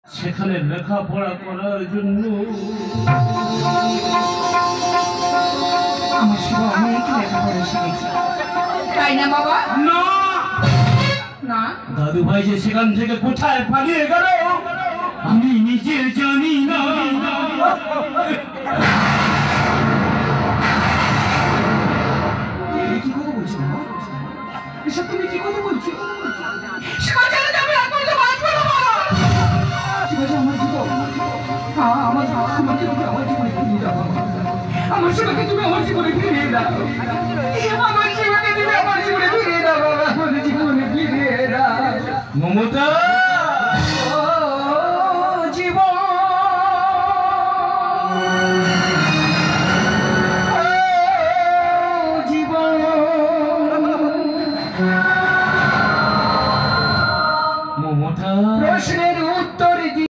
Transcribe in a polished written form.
সেখানে লেখাপড়া করার জন্য আমার শিবা অনেক লেখাপড়া শিখেছে, তাই না বাবা? না না, দাদু ভাই যে সেখান থেকে কোথায় পালিয়ে গেল আমি নিজে জানি না। কি কথা বলছো বাবা? এসব তুমি কি কথা বলছো? শিবা চলে যাবে, আর কোনো বাঁচবে না বাবা। শিবা যে আমার জীবন, হ্যাঁ আমার আমাকে তুমি আমার জীবনে ফিরিয়ে দাও। আমার শিবাকে তুমি আমার জীবনে ফিরিয়ে দাও। আমার শিবাকে তুমি আমার জীবনে ফিরিয়ে দাও বাবা, আমার জীবনে ফিরিয়ে দাও। মমতা